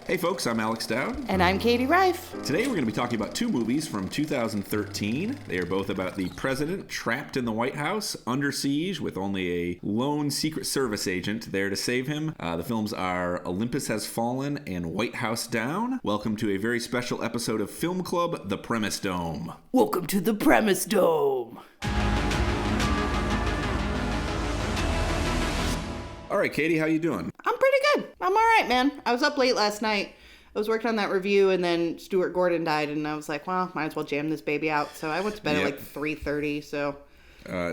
Hey folks, I'm Alex Dowd. And I'm Katie Rife. Today we're going to be talking about two movies from 2013. They are both about the president trapped in the White House, under siege, with only a lone Secret Service agent there to save him. The films are Olympus Has Fallen and White House Down. Welcome to a very special episode of Film Club, The Premise Dome. Welcome to the Premise Dome. All right, Katie, how you doing? I'm pretty good. I'm all right, man. I was up late last night. I was working on that review, and then Stuart Gordon died, and I was like, well, might as well jam this baby out. So I went to bed at like 3:30, so...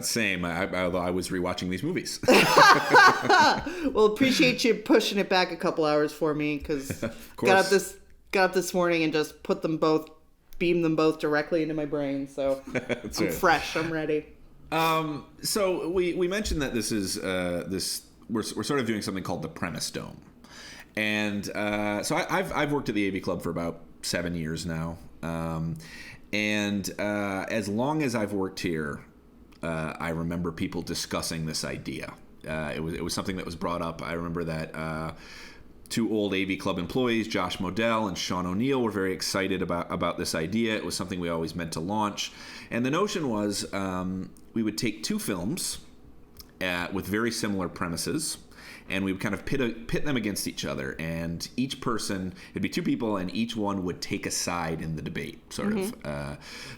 Same, although I was rewatching these movies. Well, appreciate you pushing it back a couple hours for me, because got up this morning and just beamed them both directly into my brain, so I'm fresh, I'm ready. So we mentioned that this is we're sort of doing something called the Premise Dome, and so I've worked at the AV Club for about 7 years now, and as long as I've worked here, I remember people discussing this idea. It was something that was brought up. I remember that two old AV Club employees, Josh Modell and Sean O'Neill, were very excited about this idea. It was something we always meant to launch, and the notion was we would take two films with very similar premises, and we would kind of pit them against each other, and each person, it'd be two people, and each one would take a side in the debate, sort of.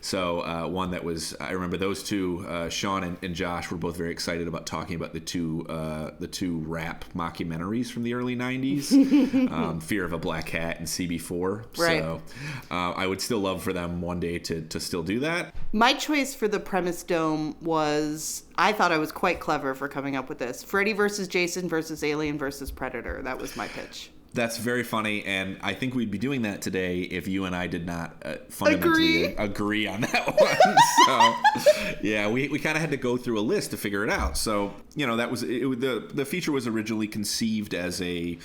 So one that was, I remember those two, Sean and Josh, were both very excited about talking about the two rap mockumentaries from the early 90s, Fear of a Black Hat and CB4. Right. So I would still love for them one day to still do that. My choice for the Premise Dome was, I thought I was quite clever for coming up with this. Freddy versus Jason versus Alien versus Predator. That was my pitch. That's very funny, and I think we'd be doing that today if you and I did not fundamentally agree on that one. So, yeah, we kind of had to go through a list to figure it out. So, you know, that was the feature was originally conceived as a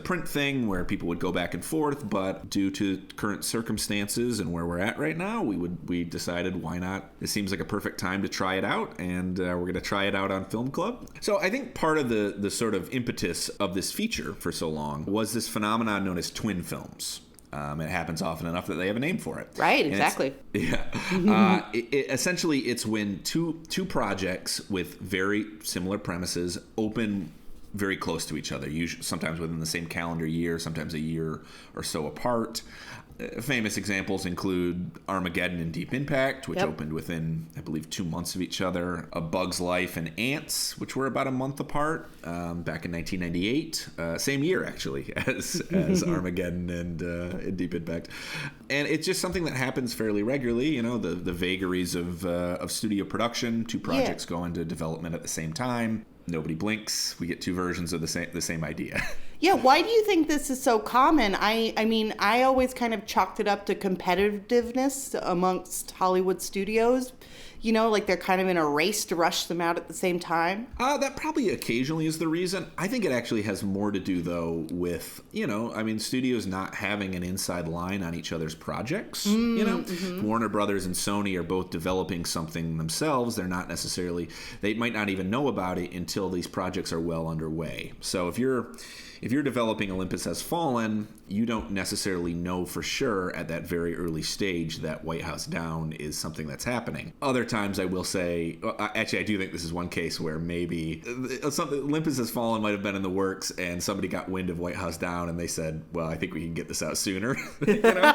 print thing where people would go back and forth, but due to current circumstances and where we're at right now, we decided why not? It seems like a perfect time to try it out, and we're going to try it out on Film Club. So I think part of the sort of impetus of this feature for so long was this phenomenon known as twin films. It happens often enough that they have a name for it. Right, exactly. Essentially, it's when two projects with very similar premises open very close to each other, usually sometimes within the same calendar year, sometimes a year or so apart. Famous examples include Armageddon and Deep Impact, which opened within, I believe, 2 months of each other. A Bug's Life and Ants, which were about a month apart, back in 1998. Same year, actually, as Armageddon and Deep Impact. And it's just something that happens fairly regularly. You know, the vagaries of studio production. Two projects go into development at the same time. Nobody blinks. We get two versions of the same idea. Yeah, why do you think this is so common? I mean, I always kind of chalked it up to competitiveness amongst Hollywood studios. You know, like they're kind of in a race to rush them out at the same time. That probably occasionally is the reason. I think it actually has more to do, though, with, you know, I mean, studios not having an inside line on each other's projects. You know, Warner Brothers and Sony are both developing something themselves. They're not necessarily, they might not even know about it until these projects are well underway. So if you're developing Olympus Has Fallen, you don't necessarily know for sure at that very early stage that White House Down is something that's happening. Other times I will say, actually I do think this is one case where maybe Olympus Has Fallen might have been in the works and somebody got wind of White House Down and they said, well, I think we can get this out sooner. You know?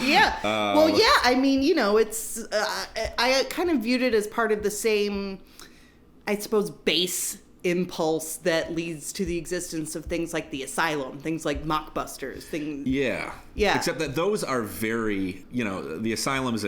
Yeah. Well, yeah, I mean, you know, it's, I kind of viewed it as part of the same, I suppose, base impulse that leads to the existence of things like The Asylum, things like Mockbusters, things. Yeah. Except that those are very, you know, The Asylum is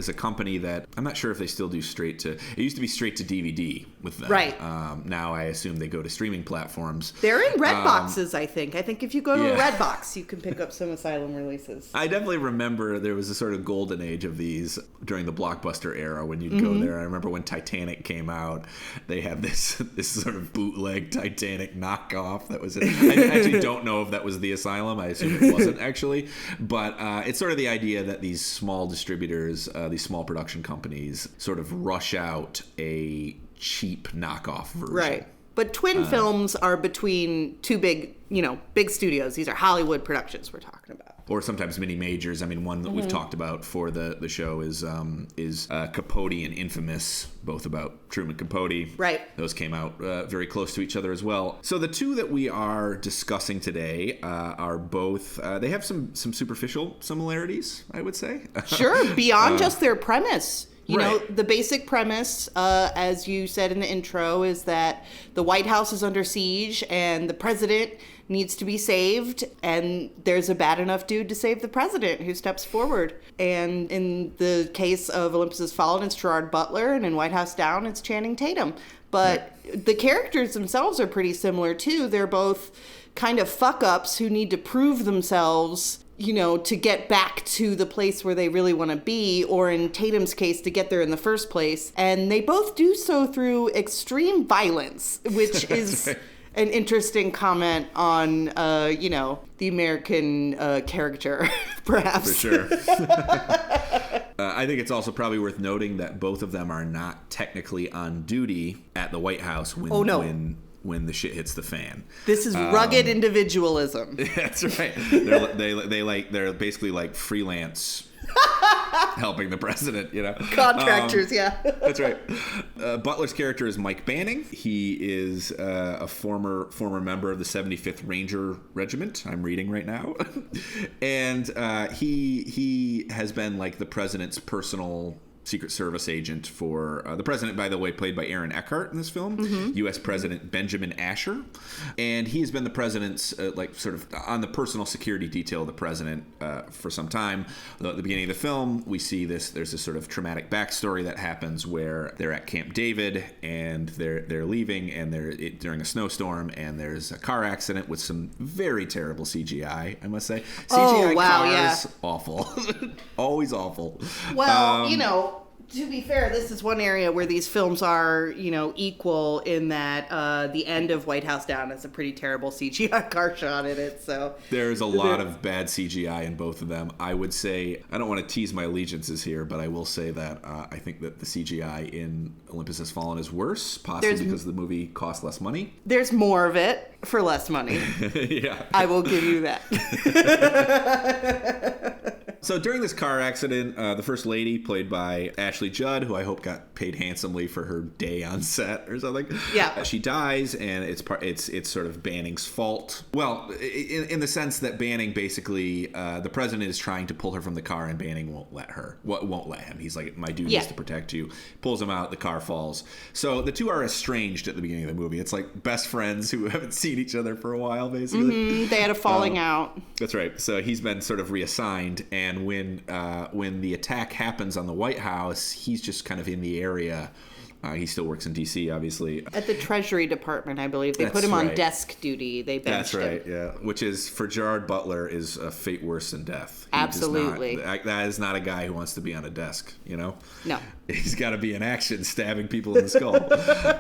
a company that I'm not sure if they still do straight to. It used to be straight to DVD with them. Right. Now I assume they go to streaming platforms. They're in red boxes, I think. I think if you go to a red box, you can pick up some Asylum releases. I definitely remember there was a sort of golden age of these during the Blockbuster era when you'd go there. I remember when Titanic came out, they had this sort of bootleg Titanic knockoff that was. I actually don't know if that was The Asylum. I assume it wasn't actually, but it's sort of the idea that these small distributors, these small production companies, sort of rush out a cheap knockoff version. Right. But twin films are between two big studios. These are Hollywood productions we're talking about. Or sometimes mini majors. I mean, one that we've talked about for the show is Capote and Infamous, both about Truman Capote. Right. Those came out very close to each other as well. So the two that we are discussing today are both, they have some superficial similarities, I would say. Sure, beyond just their premise. You know, Right. the basic premise, as you said in the intro, is that the White House is under siege and the president needs to be saved, and there's a bad enough dude to save the president who steps forward. And in the case of Olympus Has Fallen, it's Gerard Butler, and in White House Down, it's Channing Tatum. But the characters themselves are pretty similar, too. They're both kind of fuck-ups who need to prove themselves, to get back to the place where they really want to be, or in Tatum's case, to get there in the first place. And they both do so through extreme violence, which is right. an interesting comment on, the American character, perhaps. For sure. I think it's also probably worth noting that both of them are not technically on duty at the White House when the shit hits the fan. This is rugged individualism. That's right. They're basically like freelance helping the president, Contractors, yeah. That's right. Butler's character is Mike Banning. He is a former member of the 75th Ranger Regiment. I'm reading right now, and he has been like the president's personal Secret Service agent for the president, by the way, played by Aaron Eckhart in this film, U.S. President Benjamin Asher. And he has been the president's, sort of on the personal security detail of the president for some time. At the beginning of the film, we see there's this sort of traumatic backstory that happens where they're at Camp David and they're leaving and during a snowstorm, and there's a car accident with some very terrible CGI, I must say. CGI cars, awful. Always awful. Well, to be fair, this is one area where these films are, equal in that the end of White House Down is a pretty terrible CGI car shot in it. So there's a lot of bad CGI in both of them. I would say, I don't want to tease my allegiances here, but I will say that I think that the CGI in Olympus Has Fallen is worse, possibly because the movie cost less money. There's more of it for less money. Yeah. I will give you that. So during this car accident, the First Lady, played by Ashley Judd, who I hope got paid handsomely for her day on set or something, she dies, and it's sort of Banning's fault. Well, in the sense that Banning basically, the president is trying to pull her from the car, and Banning won't let him. He's like, my duty is to protect you. Pulls him out, the car falls. So the two are estranged at the beginning of the movie. It's like best friends who haven't seen each other for a while, basically. They had a falling out. That's right. So he's been sort of reassigned, and when the attack happens on the White House, he's just kind of in the area. He still works in D.C., obviously. At the Treasury Department, I believe. They put him on desk duty. They benched him. That's right, yeah. Which is, for Gerard Butler, is a fate worse than death. Absolutely. That is not a guy who wants to be on a desk, No. He's got to be in action, stabbing people in the skull.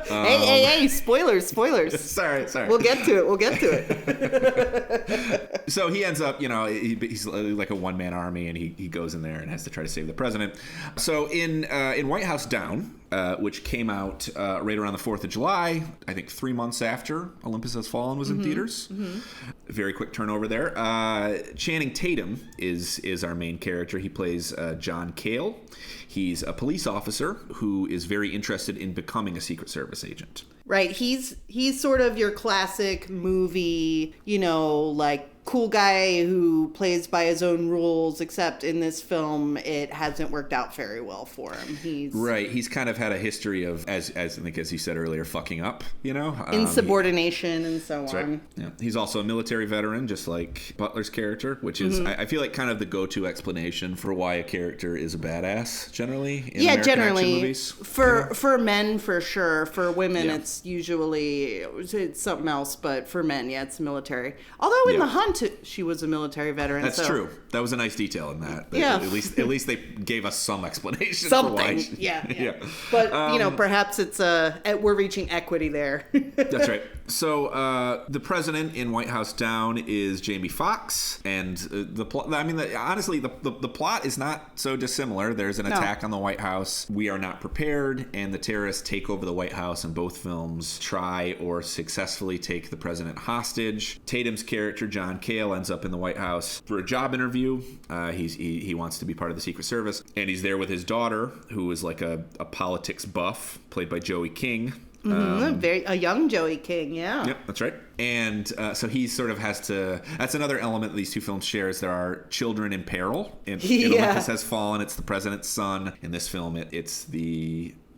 Hey, spoilers. Sorry. We'll get to it. So he ends up, he's like a one-man army, and he goes in there and has to try to save the president. So in White House Down, which came out right around the 4th of July, I think 3 months after Olympus Has Fallen was in theaters. Very quick turnover there. Channing Tatum is our main character. He plays John Cale. He's a police officer who is very interested in becoming a Secret Service agent. Right. He's sort of your classic movie, like cool guy who plays by his own rules, except in this film it hasn't worked out very well for him. He's kind of had a history of, as I think as he said earlier, fucking up, insubordination and so on. Right. Yeah. He's also a military veteran, just like Butler's character, which is I feel like kind of the go-to explanation for why a character is a badass generally in American action movies. For men, for sure. For women, it's usually something else, but for men, it's military. Although in The Hunt, she was a military veteran. That's true. That was a nice detail in that. Yeah. At least they gave us some explanation Something. for why. Yeah. But, perhaps it's we're reaching equity there. That's right. So the president in White House Down is Jamie Foxx, and the plot. I mean, honestly, the plot is not so dissimilar. There's an attack on the White House. We are not prepared, and the terrorists take over the White House. In both films, try or successfully take the president hostage. Tatum's character John Cale ends up in the White House for a job interview. He wants to be part of the Secret Service, and he's there with his daughter, who is like a politics buff, played by Joey King. A young Joey King, yeah. Yep, that's right. And so he sort of has to... That's another element these two films share, is there are children in peril. In Olympus Has Fallen, it's the president's son. In this film, it's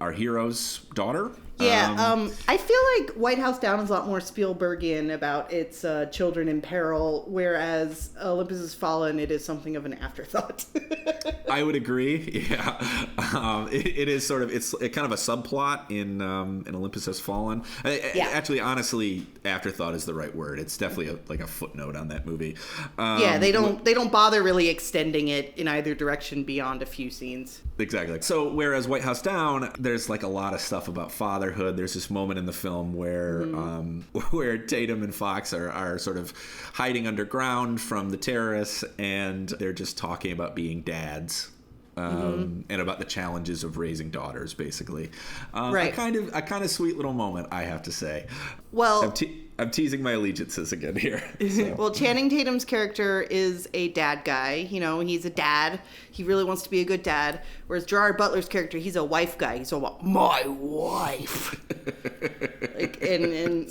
our hero's daughter. Yeah, I feel like White House Down is a lot more Spielbergian about its children in peril, whereas Olympus Has Fallen, it is something of an afterthought. I would agree. Yeah, it is sort of it's kind of a subplot in Olympus Has Fallen. Actually, honestly, afterthought is the right word. It's definitely like a footnote on that movie. They don't bother really extending it in either direction beyond a few scenes. Exactly. So whereas White House Down, there's like a lot of stuff about fatherhood. There's this moment in the film where where Tatum and Fox are sort of hiding underground from the terrorists, and they're just talking about being dads. And about the challenges of raising daughters, basically. Right. A kind of sweet little moment, I have to say. Well, I'm teasing my allegiances again here. So. Well, Channing Tatum's character is a dad guy. He's a dad. He really wants to be a good dad. Whereas Gerard Butler's character, he's a wife guy. He's all about my wife. and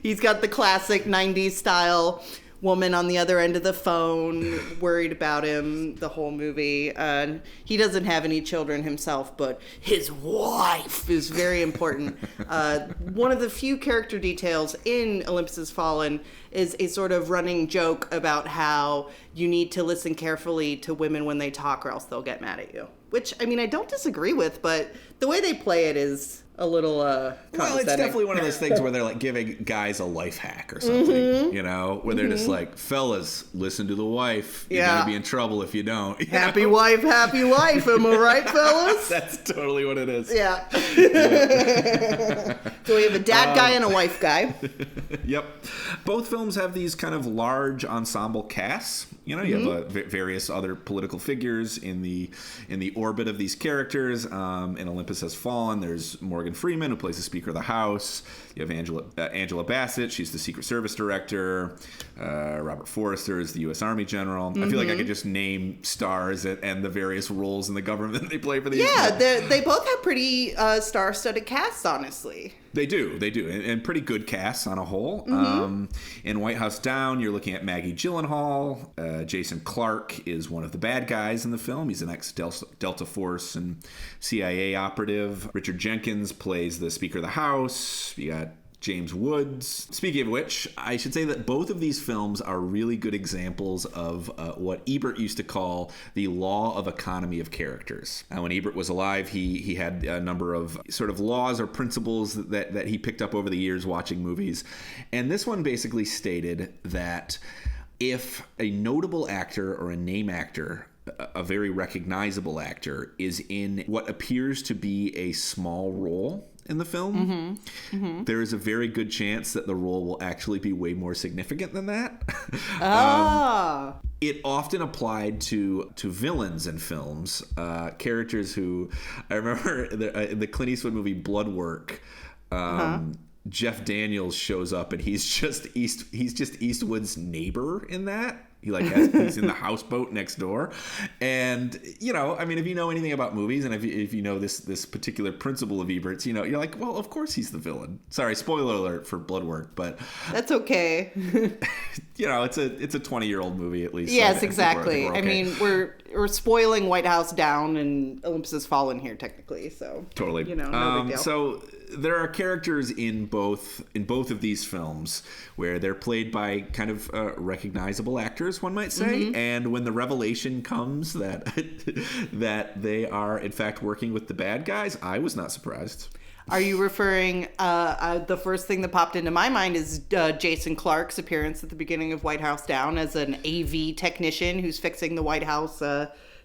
he's got the classic 90s style woman on the other end of the phone, worried about him the whole movie. He doesn't have any children himself, but his wife is very important. One of the few character details in Olympus Has Fallen is a sort of running joke about how you need to listen carefully to women when they talk or else they'll get mad at you. Which, I mean, I don't disagree with, but the way they play it is a little well, it's definitely one of those things where they're like giving guys a life hack or something, where they're just like, fellas, listen to the wife. You're going to be in trouble if you don't. Happy wife, am I right, fellas? That's totally what it is. Yeah. So we have a dad guy and a wife guy. Yep. Both films have these kind of large ensemble casts. You have various other political figures in the orbit of these characters. In Olympus Has Fallen, there's Morgan Freeman, who plays the Speaker of the House. You have Angela Bassett. She's the Secret Service director. Robert Forrester is the U.S. Army general. I feel like I could just name stars and the various roles in the government they play for these. Yeah, they both have pretty star-studded casts, honestly. They do, and pretty good casts on a whole. In White House Down, you're looking at Maggie Gyllenhaal. Jason Clarke is one of the bad guys in the film. He's an ex-Delta Force and CIA operative. Richard Jenkins plays the Speaker of the House. You got James Woods. Speaking of which, I should say that both of these films are really good examples of what Ebert used to call the law of economy of characters. When Ebert was alive, he had a number of sort of laws or principles that he picked up over the years watching movies. And this one basically stated that if a notable actor or a name actor, a very recognizable actor, is in what appears to be a small role in the film, there is a very good chance that the role will actually be way more significant than that. It often applied to villains in films, characters who, I remember the Clint Eastwood movie Bloodwork, Jeff Daniels shows up and he's just Eastwood's neighbor in that. He's in the houseboat next door. And, I mean, if you know anything about movies and if you know this particular principle of Ebert's, you're like, well, of course he's the villain. Sorry, spoiler alert for Bloodwork, but... That's okay. It's a 20-year-old movie at least. Yes, so exactly. we're okay. I mean, we're spoiling White House Down and Olympus Has Fallen here, technically, so... Totally. No big deal. So... There are characters in both of these films where they're played by kind of recognizable actors, one might say. And when the revelation comes that that they are in fact working with the bad guys, I was not surprised. Are you referring, the first thing that popped into my mind is Jason Clarke's appearance at the beginning of White House Down as an AV technician who's fixing the White House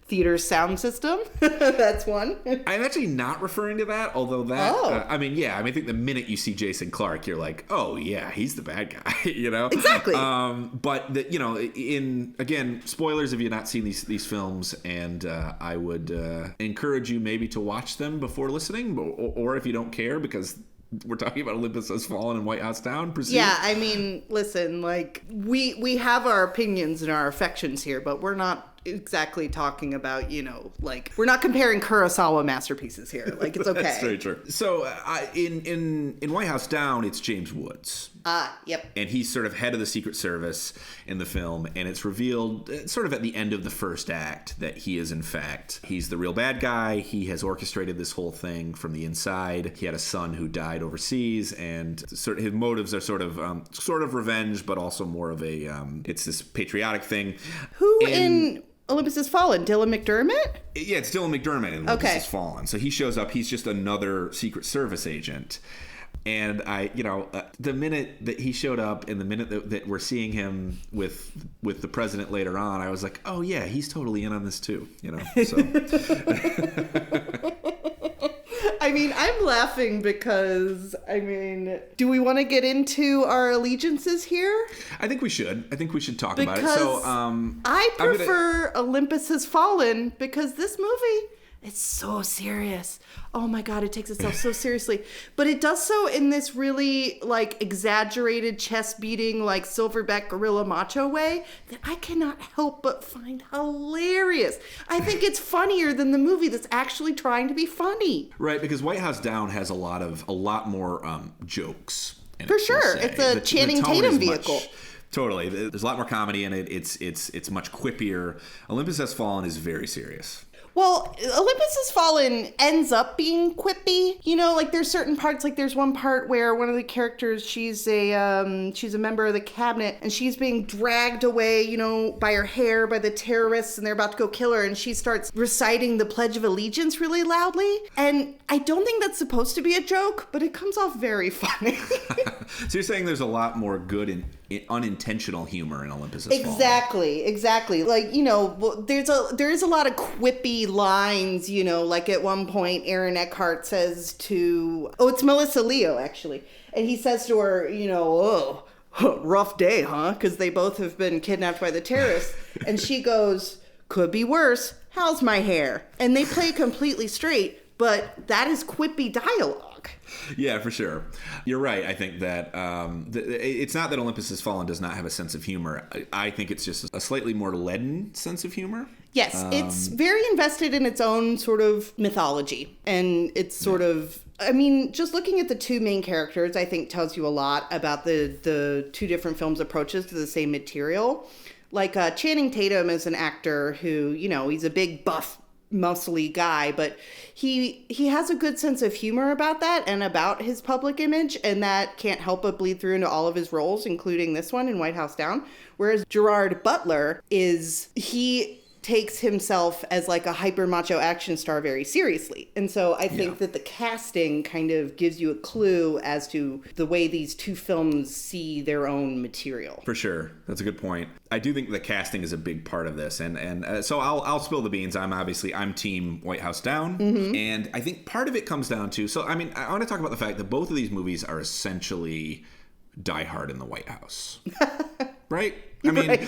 theater sound system. That's one. I'm actually not referring to that, although that, I think the minute you see Jason Clarke, you're like, oh yeah, he's the bad guy, you know? Exactly. But, again, spoilers if you've not seen these films, and I would encourage you maybe to watch them before listening, or if you don't care, because we're talking about Olympus Has Fallen and White House Down. Proceed. Yeah, I mean, listen, like, we have our opinions and our affections here, but we're not exactly talking about, we're not comparing Kurosawa masterpieces here. Like, it's okay. That's very true. So in White House Down, it's James Woods. Yep. And he's sort of head of the Secret Service in the film, and it's revealed sort of at the end of the first act that he is, in fact, he's the real bad guy. He has orchestrated this whole thing from the inside. He had a son who died overseas, and sort of his motives are sort of revenge, but also more of a it's this patriotic thing. Who in Olympus Has Fallen? Dylan McDermott? Yeah, it's Dylan McDermott in Olympus Has Fallen. So he shows up. He's just another Secret Service agent. And the minute that he showed up and the minute that we're seeing him with the president later on, I was like, oh yeah, he's totally in on this too, so. I mean, I'm laughing because, do we want to get into our allegiances here? I think we should. Talk about it. So, I prefer Olympus Has Fallen because this movie, it's so serious. Oh my God, it takes itself so seriously. But it does so in this really, exaggerated, chest-beating, silverback gorilla macho way that I cannot help but find hilarious. I think it's funnier than the movie that's actually trying to be funny. Right, because White House Down has a lot more jokes in it. For sure. It's a Channing Tatum vehicle. Totally. There's a lot more comedy in it. It's much quippier. Olympus Has Fallen is very serious. Well, Olympus Has Fallen ends up being quippy. There's certain parts, there's one part where one of the characters, she's a member of the cabinet, and she's being dragged away, by her hair by the terrorists, and they're about to go kill her, and she starts reciting the Pledge of Allegiance really loudly. And I don't think that's supposed to be a joke, but it comes off very funny. So you're saying there's a lot more good and unintentional humor in Olympus Has Fallen. Exactly. There is a lot of quippy lines, at one point Aaron Eckhart says to, it's Melissa Leo actually, and he says to her, oh, rough day, huh? Because they both have been kidnapped by the terrorists. And she goes, could be worse. How's my hair? And they play completely straight, but that is quippy dialogue. Yeah, for sure. You're right. I think that it's not that Olympus Has Fallen does not have a sense of humor. I think it's just a slightly more leaden sense of humor. Yes, it's very invested in its own sort of mythology. And it's sort of, just looking at the two main characters, I think tells you a lot about the two different films' approaches to the same material. Channing Tatum is an actor who, he's a big buff muscly guy, but he has a good sense of humor about that and about his public image, and that can't help but bleed through into all of his roles, including this one in White House Down. Whereas Gerard Butler he takes himself as a hyper macho action star very seriously. And so I think that the casting kind of gives you a clue as to the way these two films see their own material. For sure. That's a good point. I do think the casting is a big part of this. And so I'll spill the beans. I'm team White House Down. Mm-hmm. And I think part of it comes down to, I want to talk about the fact that both of these movies are essentially Die Hard in the White House. Right? Right.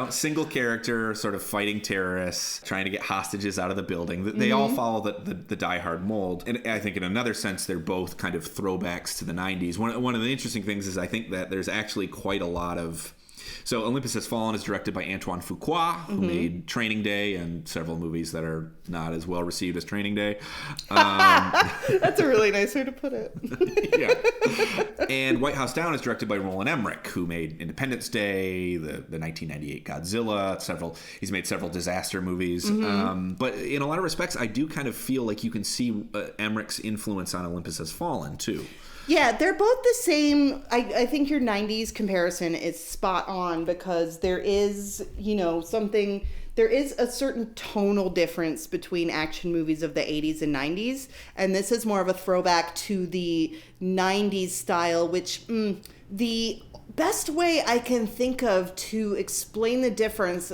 Single character sort of fighting terrorists, trying to get hostages out of the building. They all follow the Die Hard mold. And I think in another sense, they're both kind of throwbacks to the 90s. One of the interesting things is I think that there's actually quite a lot of... So Olympus Has Fallen is directed by Antoine Fuqua, who made Training Day and several movies that are not as well received as Training Day. That's a really nice way to put it. Yeah. And White House Down is directed by Roland Emmerich, who made Independence Day, the 1998 Godzilla. He's made several disaster movies. Mm-hmm. But in a lot of respects, I do kind of feel like you can see Emmerich's influence on Olympus Has Fallen, too. Yeah, they're both the same. I think your 90s comparison is spot on because there is, something there is a certain tonal difference between action movies of the 80s and 90s, and this is more of a throwback to the 90s style, which the best way I can think of to explain the difference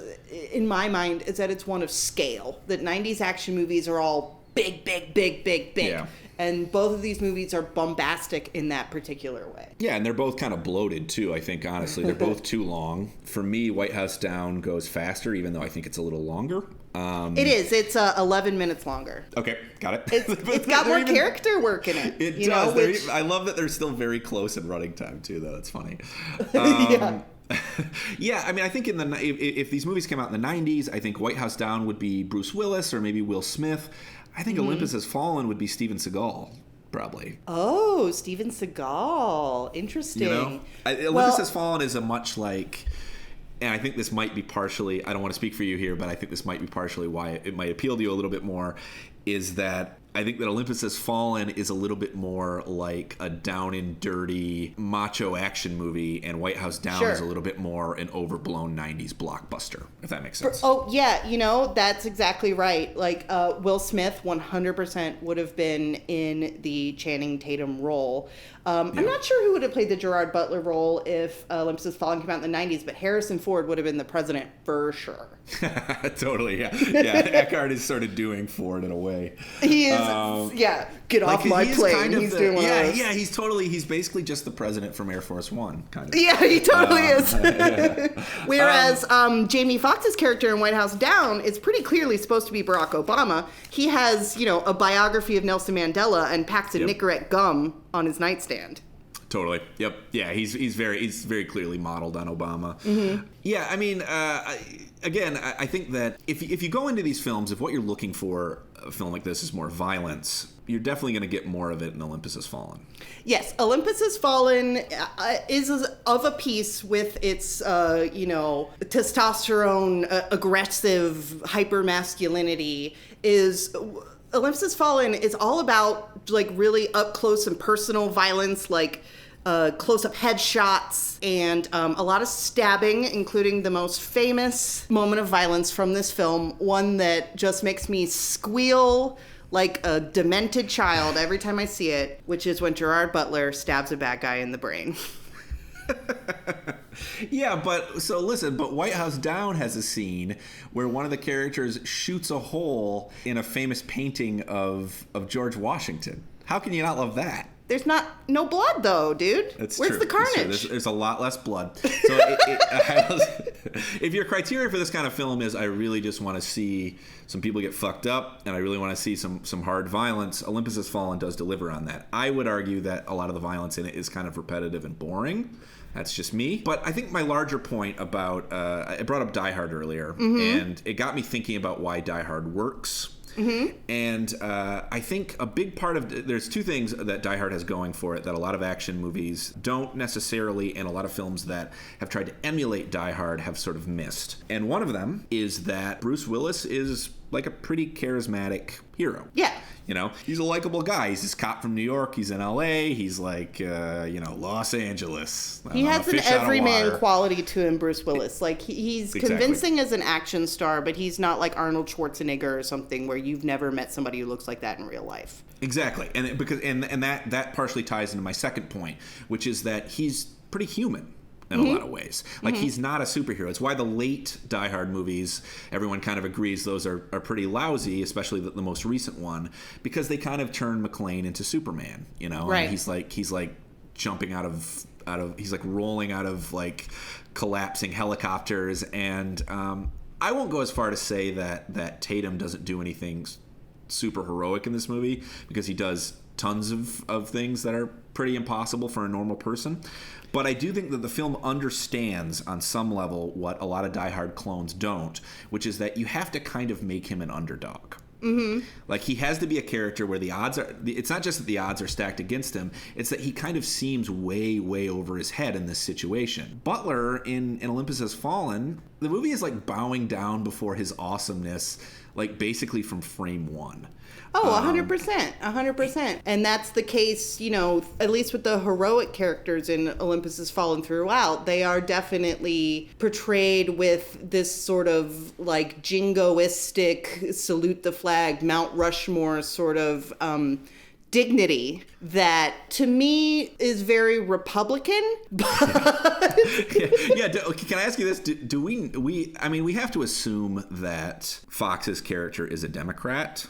in my mind is that it's one of scale. That 90s action movies are all big, big, big, big, big. Yeah. And both of these movies are bombastic in that particular way. Yeah, and they're both kind of bloated, too, I think, honestly. They're both too long. For me, White House Down goes faster, even though I think it's a little longer. It is. It's 11 minutes longer. Okay, got it. It's got more character work in it. It does. I love that they're still very close in running time, too, though. That's funny. Yeah. Yeah, I mean, I think if these movies came out in the 90s, I think White House Down would be Bruce Willis or maybe Will Smith. I think Olympus Has Fallen would be Steven Seagal, probably. Oh, Steven Seagal. Interesting. You know? Olympus Has Fallen is a much like... And I think this might be partially... I don't want to speak for you here, but I think this might be partially why it might appeal to you a little bit more, is that I think that Olympus Has Fallen is a little bit more like a down and dirty macho action movie, and White House Down is a little bit more an overblown 90s blockbuster, if that makes sense. Oh, yeah, that's exactly right. Like, Will Smith 100% would have been in the Channing Tatum role. I'm not sure who would have played the Gerard Butler role if Olympus Has Fallen came out in the 90s, but Harrison Ford would have been the president for sure. Totally, yeah. Yeah, Eckhart is sort of doing Ford in a way. He is, get off my plane. Kind of he's doing one of those. Yeah, he's basically just the president from Air Force One, kind of. Yeah, he totally is. Whereas Jamie Foxx's character in White House Down is pretty clearly supposed to be Barack Obama. He has, a biography of Nelson Mandela and packs a Nicorette gum on his nightstand. Totally. Yep. Yeah, he's very clearly modeled on Obama. Mm-hmm. Yeah, I mean, I think that if you go into these films, if what you're looking for a film like this is more violence, you're definitely going to get more of it in Olympus Has Fallen. Yes, Olympus Has Fallen is of a piece with its, testosterone, aggressive hypermasculinity. Olympus Has Fallen is all about, like, really up close and personal violence, like close-up headshots and a lot of stabbing, including the most famous moment of violence from this film, one that just makes me squeal like a demented child every time I see it, which is when Gerard Butler stabs a bad guy in the brain. Yeah, but White House Down has a scene where one of the characters shoots a hole in a famous painting of George Washington. How can you not love that? There's no blood, though, dude. That's Where's true. the carnage? There's a lot less blood. So if your criteria for this kind of film is I really just want to see some people get fucked up and I really want to see some hard violence, Olympus Has Fallen does deliver on that. I would argue that a lot of the violence in it is kind of repetitive and boring. That's just me. But I think my larger point about... I brought up Die Hard earlier, and it got me thinking about why Die Hard works. Mm-hmm. And I think a big part of... There's two things that Die Hard has going for it that a lot of action movies don't necessarily, and a lot of films that have tried to emulate Die Hard have sort of missed. And one of them is that Bruce Willis is like a pretty charismatic hero. Yeah. He's a likable guy. He's this cop from New York. He's in L.A. He's like, Los Angeles. He has an everyman quality to him, Bruce Willis. Like, he's convincing as an action star, but he's not like Arnold Schwarzenegger or something where you've never met somebody who looks like that in real life. Exactly. And that partially ties into my second point, which is that he's pretty human. In a lot of ways. Like, he's not a superhero. It's why the late Die Hard movies, everyone kind of agrees those are pretty lousy, especially the most recent one, because they kind of turn McClane into Superman, Right. And he's like jumping out of he's like rolling out of like collapsing helicopters. And I won't go as far to say that Tatum doesn't do anything super heroic in this movie, because he does tons of things that are pretty impossible for a normal person. But I do think that the film understands on some level what a lot of Die Hard clones don't, which is that you have to kind of make him an underdog. Mm-hmm. Like, he has to be a character where the odds are... It's not just that the odds are stacked against him, it's that he kind of seems way, way over his head in this situation. Butler, in Olympus Has Fallen, the movie is like bowing down before his awesomeness like basically from frame one. Oh, 100%, 100%. And that's the case, you know, at least with the heroic characters in Olympus Has Fallen throughout. They are definitely portrayed with this sort of like jingoistic, salute the flag, Mount Rushmore sort of dignity that to me is very Republican. Yeah. Can I ask you this? Do we I mean, we have to assume that Fox's character is a Democrat.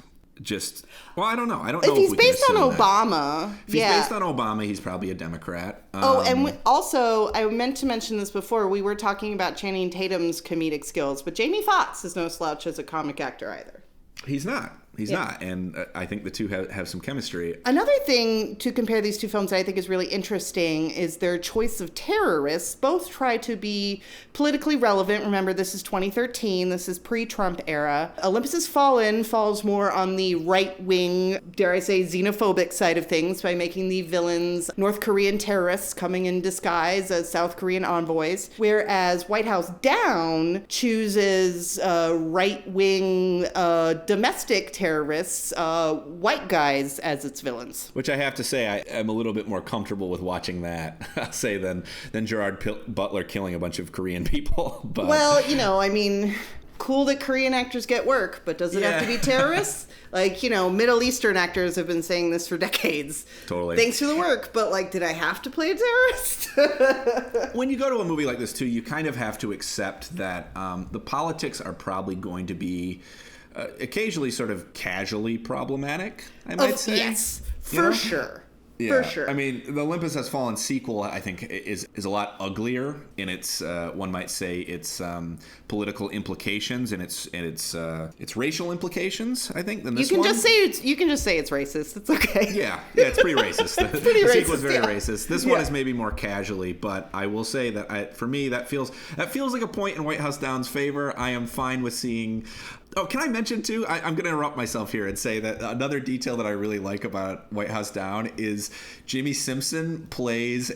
I don't know. I don't know if he's we can based on assume that. Obama. If he's based on Obama, he's probably a Democrat. And also, I meant to mention this before. We were talking about Channing Tatum's comedic skills, but Jamie Foxx is no slouch as a comic actor either. He's not. He's not. And I think the two have some chemistry. Another thing to compare these two films that I think is really interesting is their choice of terrorists. Both try to be politically relevant. Remember, this is 2013. This is pre-Trump era. Olympus Has Fallen falls more on the right-wing, dare I say, xenophobic side of things by making the villains North Korean terrorists coming in disguise as South Korean envoys. Whereas White House Down chooses right-wing domestic terrorists, white guys as its villains. Which I have to say, I'm a little bit more comfortable with watching that, I'll say, than Gerard Butler killing a bunch of Korean people. But well, you know, I mean, cool that Korean actors get work, but does it have to be terrorists? Like, you know, Middle Eastern actors have been saying this for decades. Totally. Thanks for the work, but like, did I have to play a terrorist? When you go to a movie like this, too, you kind of have to accept that the politics are probably going to be occasionally sort of casually problematic, I might say. Yes, for sure. Yeah. For sure. I mean, the Olympus Has Fallen sequel, I think, is a lot uglier in its, one might say, its political implications and its racial implications, I think, than this one. You can just say it's racist. It's okay. Yeah, it's pretty racist. It's pretty the racist, sequel is very racist. This Yeah. one is maybe more casually, but I will say that for me, that feels like a point in White House Down's favor. I am fine with seeing. Oh, can I mention, too? I'm going to interrupt myself here and say that another detail that I really like about White House Down is Jimmy Simpson plays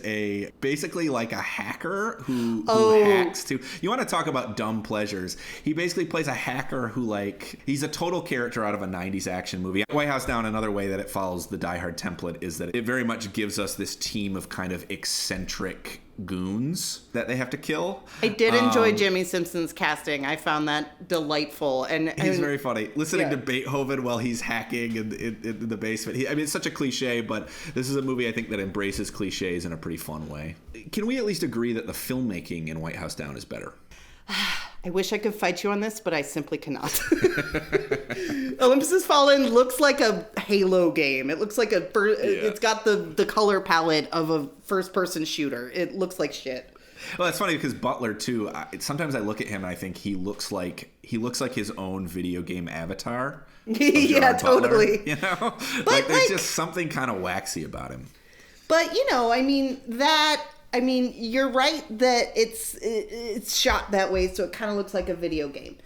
basically like a hacker who hacks to. You want to talk about dumb pleasures. He basically plays a hacker who, like, he's a total character out of a 90s action movie. White House Down, another way that it follows the Die Hard template is that it very much gives us this team of kind of eccentric goons that they have to kill. I did enjoy Jimmy Simpson's casting. I found that delightful. And he's very funny. Listening to Beethoven while he's hacking in the basement. I mean, it's such a cliche, but this is a movie I think that embraces cliches in a pretty fun way. Can we at least agree that the filmmaking in White House Down is better? I wish I could fight you on this, but I simply cannot. Olympus Has Fallen looks like a Halo game. It looks like it's got the color palette of a first-person shooter. It looks like shit. Well, that's funny because Butler too. Sometimes I look at him and I think he looks like his own video game avatar. Yeah, totally. Butler, you know, but there's just something kind of waxy about him. But you know, I mean, you're right that it's shot that way, so it kind of looks like a video game.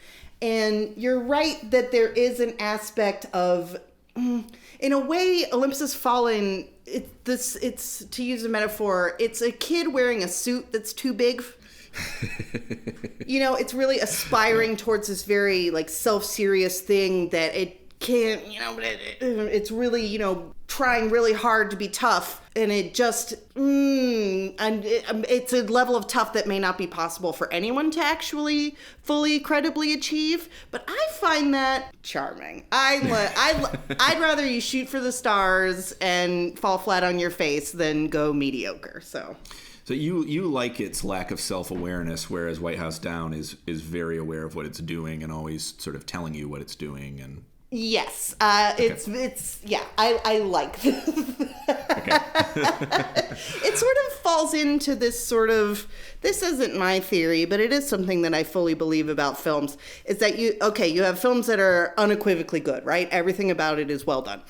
And you're right that there is an aspect of, in a way, Olympus Has Fallen. It's to use a metaphor. It's a kid wearing a suit that's too big. You know, it's really aspiring towards this very like self-serious thing that it can't. You know, but it's really, you know, trying really hard to be tough, and it just it's a level of tough that may not be possible for anyone to actually fully credibly achieve, but I find that charming. I'd rather you shoot for the stars and fall flat on your face than go mediocre. So you like its lack of self-awareness, whereas White House Down is very aware of what it's doing and always sort of telling you what it's doing. And yes, it's yeah, I like this. Okay. It sort of falls into this this isn't my theory, but it is something that I fully believe about films, is that you have films that are unequivocally good, right? Everything about it is well done.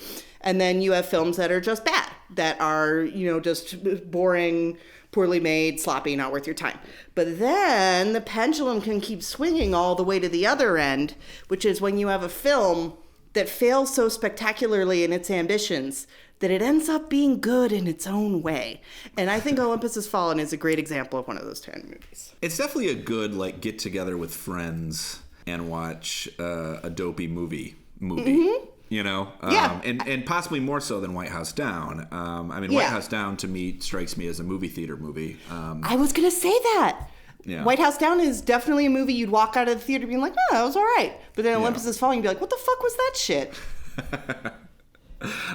And then you have films that are just bad, that are, you know, just boring, poorly made, sloppy, not worth your time. But then the pendulum can keep swinging all the way to the other end, which is when you have a film that fails so spectacularly in its ambitions that it ends up being good in its own way. And I think Olympus Has Fallen is a great example of one of those 10 movies. It's definitely a good, like, get together with friends and watch a dopey movie. Mm-hmm. You know, and possibly more so than White House Down. White House Down to me strikes me as a movie theater movie. I was gonna say that. Yeah. White House Down is definitely a movie you'd walk out of the theater being like, oh, that was all right. But then Olympus Has Fallen, you'd be like, what the fuck was that shit?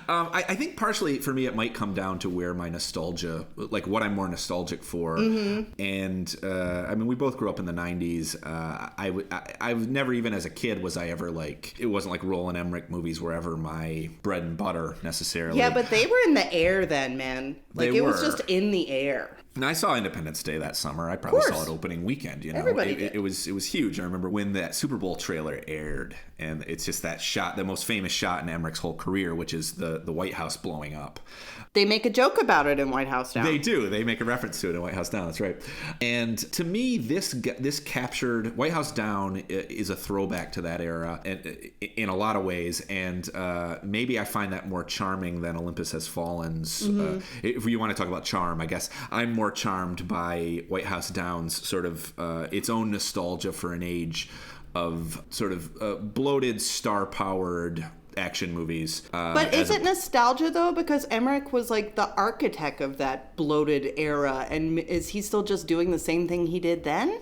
I think partially for me it might come down to where my nostalgia, like what I'm more nostalgic for. Mm-hmm. And we both grew up in the 90s. I was never, even as a kid, was I ever like, it wasn't like Roland Emmerich movies were ever my bread and butter necessarily. Yeah, but they were in the air then, man. Like it was just in the air. And I saw Independence Day that summer. I probably saw it opening weekend. You know, everybody did. It was huge. I remember when that Super Bowl trailer aired, and it's just that shot, the most famous shot in Emmerich's whole career, which is the White House blowing up. They make a joke about it in White House Down. They do. They make a reference to it in White House Down. That's right. And to me, this captured White House Down is a throwback to that era in a lot of ways. And maybe I find that more charming than Olympus Has Fallen's. Mm-hmm. If you want to talk about charm, I guess I'm more charmed by White House Down's sort of its own nostalgia for an age of sort of bloated, star-powered action movies. But is it nostalgia, though? Because Emmerich was like the architect of that bloated era, and is he still just doing the same thing he did then?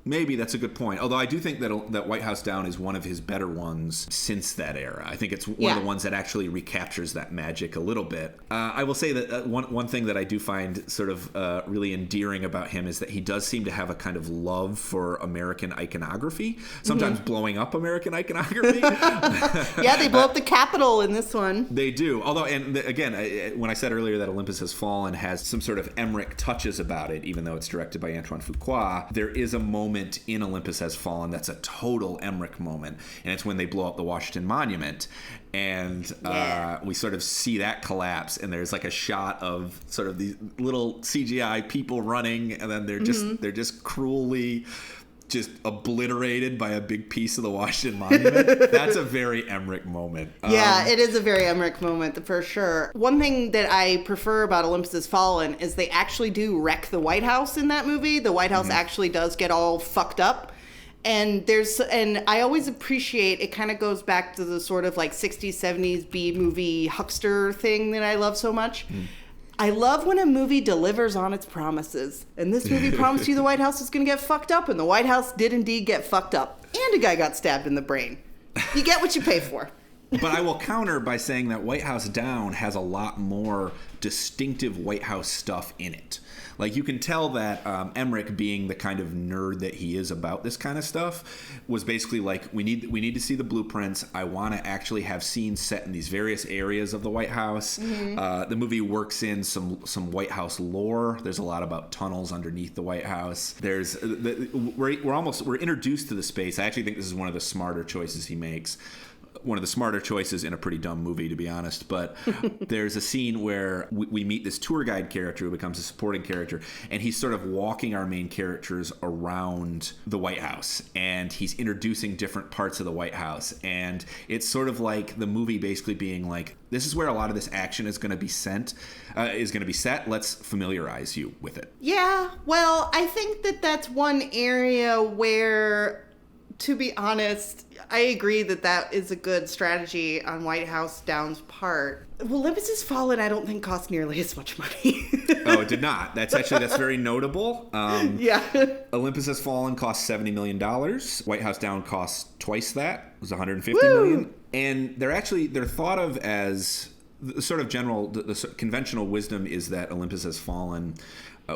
Maybe that's a good point. Although I do think that White House Down is one of his better ones since that era. I think it's one of the ones that actually recaptures that magic a little bit. I will say that one thing that I do find sort of really endearing about him is that he does seem to have a kind of love for American iconography, sometimes blowing up American iconography. Yeah, they blow up the Capitol in this one. They do. Although, and again, when I said earlier that Olympus Has Fallen has some sort of Emmerich touches about it, even though it's directed by Antoine Fuqua, there is a moment in Olympus Has Fallen that's a total Emmerich moment, and it's when they blow up the Washington Monument, and we sort of see that collapse, and there's like a shot of sort of these little CGI people running, and then they're just cruelly just obliterated by a big piece of the Washington Monument. That's a very Emmerich moment. Yeah, it is a very Emmerich moment for sure. One thing that I prefer about Olympus Has Fallen is they actually do wreck the White House in that movie. The White House actually does get all fucked up. And I always appreciate, it kind of goes back to the sort of like 60s, 70s B-movie huckster thing that I love so much. I love when a movie delivers on its promises. And this movie promised you the White House was going to get fucked up, and the White House did indeed get fucked up. And a guy got stabbed in the brain. You get what you pay for. But I will counter by saying that White House Down has a lot more distinctive White House stuff in it. Like, you can tell that Emmerich, being the kind of nerd that he is about this kind of stuff, was basically like, we need to see the blueprints. I want to actually have scenes set in these various areas of the White House. The movie works in some White House lore. There's a lot about tunnels underneath the White House. There's we're introduced to the space. I actually think this is one of the smarter choices he makes. One of the smarter choices in a pretty dumb movie, to be honest. But there's a scene where we meet this tour guide character who becomes a supporting character, and he's sort of walking our main characters around the White House, and he's introducing different parts of the White House. And it's sort of like the movie basically being like, this is where a lot of this action is going to be set. Let's familiarize you with it. Yeah, well, I think that's one area where, to be honest, I agree that is a good strategy on White House Down's part. Well, Olympus Has Fallen, I don't think cost nearly as much money. Oh, it did not. That's very notable. Yeah. Olympus Has Fallen cost $70 million. White House Down cost twice that. It was $150 million. And they're thought of as the sort of the conventional wisdom is that Olympus Has Fallen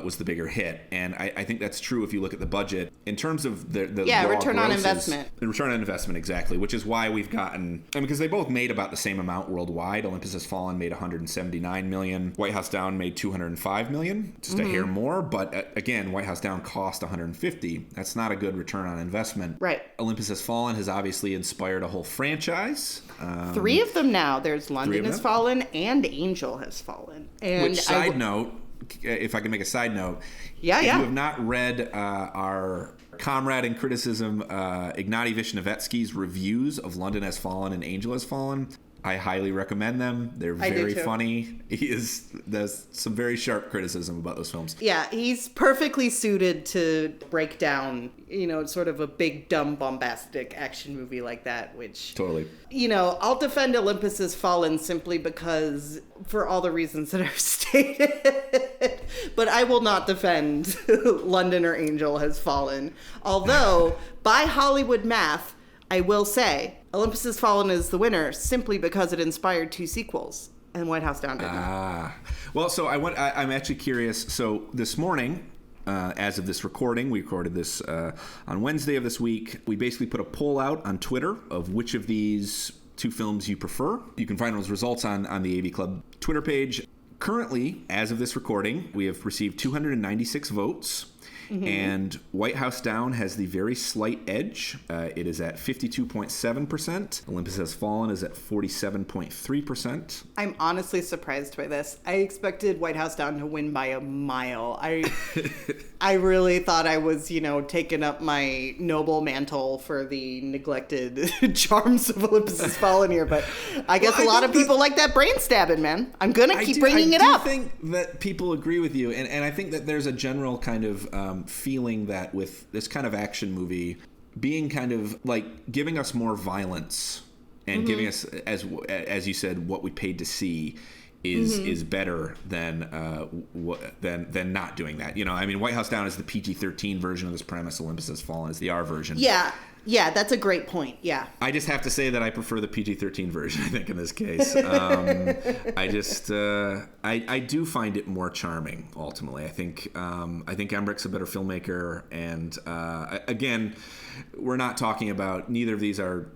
was the bigger hit, and I think that's true if you look at the budget in terms of the return on investment. Return on investment, exactly, which is why we've gotten, because they both made about the same amount worldwide. Olympus Has Fallen made $179 million. White House Down made $205 million, just a hair more. But again, White House Down cost $150. That's not a good return on investment. Right. Olympus Has Fallen has obviously inspired a whole franchise. 3 of them now. There's London Has Fallen and Angel Has Fallen. And which, side note, if I can make a side note, if you have not read our comrade in criticism, Ignatiy Vishnevetsky's reviews of London Has Fallen and Angel Has Fallen, I highly recommend them. They're very funny. There's some very sharp criticism about those films. Yeah, he's perfectly suited to break down, sort of a big, dumb, bombastic action movie like that, which... Totally. I'll defend Olympus Has Fallen simply because, for all the reasons that I've stated, but I will not defend London or Angel Has Fallen. Although, by Hollywood math, I will say, Olympus Has Fallen is the winner simply because it inspired 2 sequels, and White House Down didn't. Well, so I'm actually curious. So this morning, as of this recording, we recorded this on Wednesday of this week. We basically put a poll out on Twitter of which of these 2 films you prefer. You can find those results on the AV Club Twitter page. Currently, as of this recording, we have received 296 votes. Mm-hmm. And White House Down has the very slight edge. It is at 52.7%. Olympus Has Fallen is at 47.3%. I'm honestly surprised by this. I expected White House Down to win by a mile. I really thought I was, taking up my noble mantle for the neglected charms of Olympus Has Fallen here. But I guess a lot of people like that brain stabbing, man. I'm going to keep bringing it up. I think that people agree with you. And I think that there's a general kind of feeling that with this kind of action movie being kind of like giving us more violence and giving us, as you said, what we paid to see is better than not doing that. White House Down is the PG-13 version of this premise. Olympus Has Fallen is the R version. Yeah, that's a great point. Yeah. I just have to say that I prefer the PG-13 version, I think, in this case. I do find it more charming, ultimately. I think Emmerich's a better filmmaker. And, again, we're not talking about, neither of these are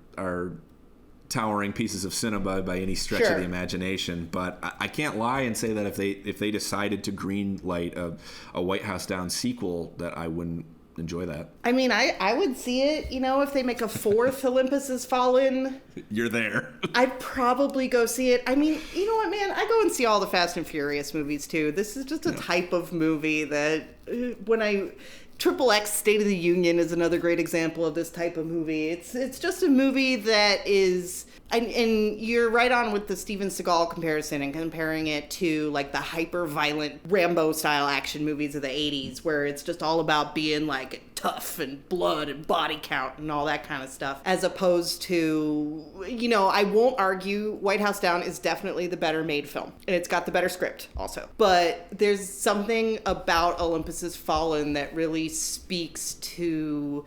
towering pieces of cinema by any stretch of the imagination. But I can't lie and say that if they decided to greenlight a White House Down sequel, that I wouldn't enjoy that. I would see it, if they make a 4th Olympus Has Fallen. You're there. I'd probably go see it. You know what, man? I go and see all the Fast and Furious movies, too. This is just a type of movie that Triple X State of the Union is another great example of this type of movie. It's just a movie that is... And you're right on with the Steven Seagal comparison and comparing it to like the hyper-violent Rambo-style action movies of the 80s where it's just all about being like tough and blood and body count and all that kind of stuff. As opposed to, I won't argue White House Down is definitely the better made film. And it's got the better script also. But there's something about Olympus Has Fallen that really speaks to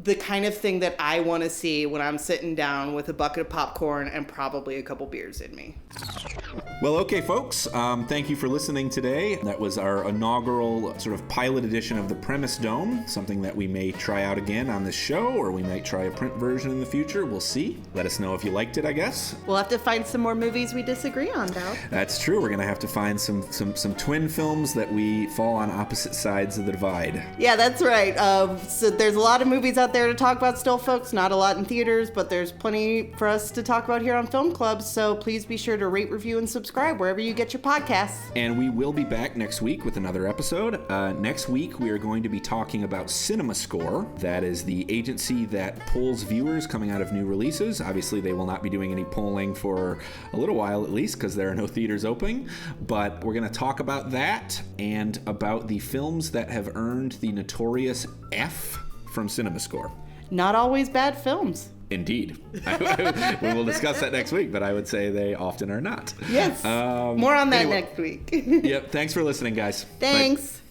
the kind of thing that I want to see when I'm sitting down with a bucket of popcorn and probably a couple beers in me. Well, okay, folks. Thank you for listening today. That was our inaugural sort of pilot edition of the Premise Dome, something that we may try out again on this show, or we might try a print version in the future. We'll see. Let us know if you liked it, I guess. We'll have to find some more movies we disagree on, Dowd. That's true. We're going to have to find some twin films that we fall on opposite sides of the divide. Yeah, that's right. So there's a lot of movies out there to talk about still, folks. Not a lot in theaters, but there's plenty for us to talk about here on Film Club. So please be sure to rate, review, and subscribe wherever you get your podcasts. And we will be back next week with another episode. Next week, we are going to be talking about CinemaScore. That is the agency that polls viewers coming out of new releases. Obviously, they will not be doing any polling for a little while, at least, because there are no theaters opening. But we're going to talk about that and about the films that have earned the notorious F from CinemaScore. Not always bad films. Indeed. We will discuss that next week, but I would say they often are not. Yes. More on that next week. Yep. Thanks for listening, guys. Thanks. Bye.